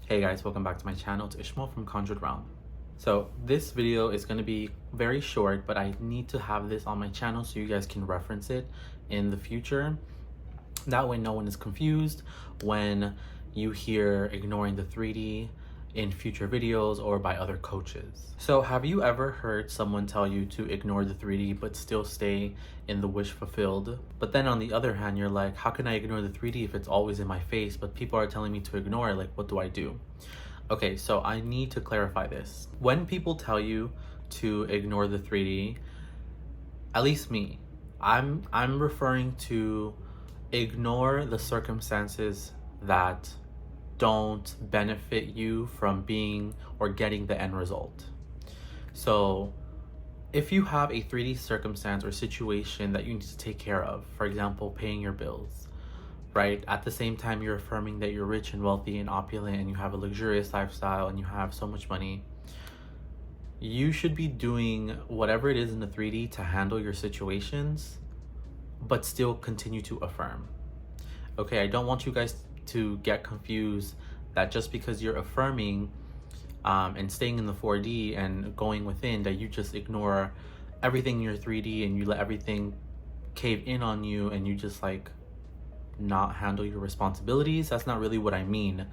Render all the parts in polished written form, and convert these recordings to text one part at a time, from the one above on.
Hey guys, welcome back to my channel. It's Ishmael from Conjured Realm. So this video is going to be very short, but I need to have this on my channel so you guys can reference it in the future. That way no one is confused when you hear ignoring the 3D in future videos or by other coaches. So have you ever heard someone tell you to ignore the 3D but still stay in the wish fulfilled? But then on the other hand, you're like, how can I ignore the 3D if it's always in my face, but people are telling me to ignore it? Like, what do I do? Okay, so I need to clarify this. When people tell you to ignore the 3D, at least me, I'm referring to ignore the circumstances that don't benefit you from being or getting the end result. So if you have a 3D circumstance or situation that you need to take care of, for example, paying your bills, right? At the same time, you're affirming that you're rich and wealthy and opulent and you have a luxurious lifestyle and you have so much money, you should be doing whatever it is in the 3D to handle your situations, but still continue to affirm. Okay, I don't want you guys to get confused that just because you're affirming and staying in the 4D and going within, that you just ignore everything in your 3D and you let everything cave in on you and you just like not handle your responsibilities. That's not really what I mean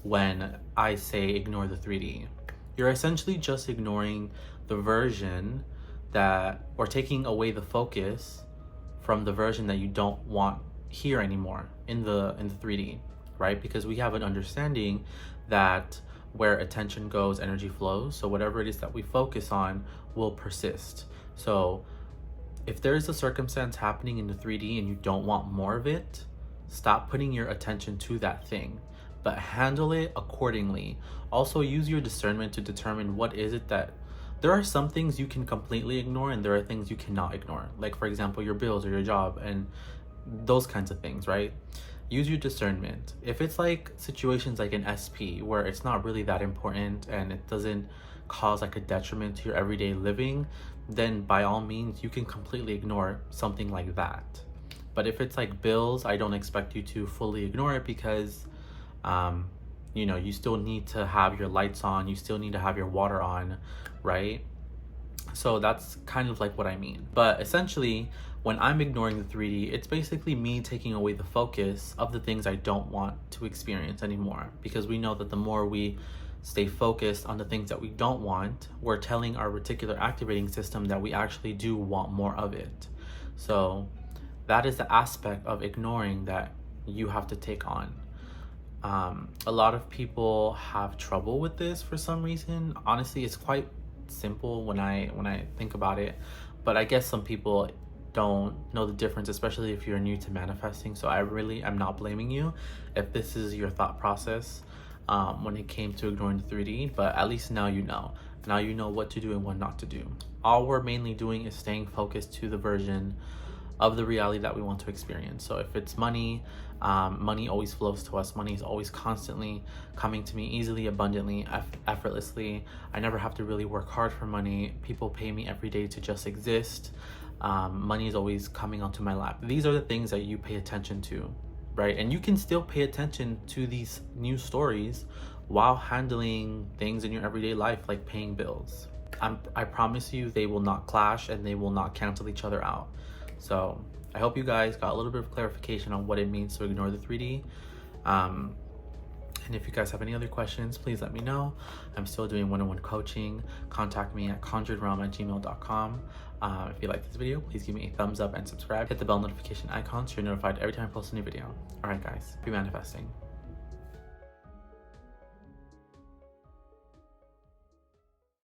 when I say ignore the 3D. You're essentially just ignoring the version that, or taking away the focus from the version that you don't want here anymore in the 3D, right? Because we have an understanding that where attention goes, energy flows. So whatever it is that we focus on will persist. So if there's a circumstance happening in the 3D and you don't want more of it, stop putting your attention to that thing, but handle it accordingly. Also use your discernment to determine what is it that, there are some things you can completely ignore and there are things you cannot ignore. Like for example, your bills or your job and those kinds of things, right? Use your discernment. If it's like situations like an SP where it's not really that important and it doesn't cause like a detriment to your everyday living, then by all means you can completely ignore something like that. But if it's like bills, I don't expect you to fully ignore it because you know, you still need to have your lights on, you still need to have your water on, right? So that's kind of like what I mean. But essentially, when I'm ignoring the 3D, it's basically me taking away the focus of the things I don't want to experience anymore. Because we know that the more we stay focused on the things that we don't want, we're telling our reticular activating system that we actually do want more of it. So that is the aspect of ignoring that you have to take on. A lot of people have trouble with this for some reason. Honestly, it's quite simple when I think about it, but I guess some people don't know the difference, especially if you're new to manifesting. So I really am not blaming you if this is your thought process when it came to ignoring the 3D, but at least now you know. Now you know what to do and what not to do. All we're mainly doing is staying focused to the version of the reality that we want to experience. So if it's money, money always flows to us. Money is always constantly coming to me easily, abundantly, effortlessly. I never have to really work hard for money. People pay me every day to just exist. Money is always coming onto my lap. These are the things that you pay attention to, right? And you can still pay attention to these new stories while handling things in your everyday life, like paying bills. I promise you they will not clash and they will not cancel each other out. So I hope you guys got a little bit of clarification on what it means to ignore the 3D. And if you guys have any other questions, please let me know. I'm still doing one-on-one coaching. Contact me at conjuredrealm@gmail.com. If you like this video, please give me a thumbs up and subscribe. Hit the bell notification icon so you're notified every time I post a new video. All right, guys, be manifesting.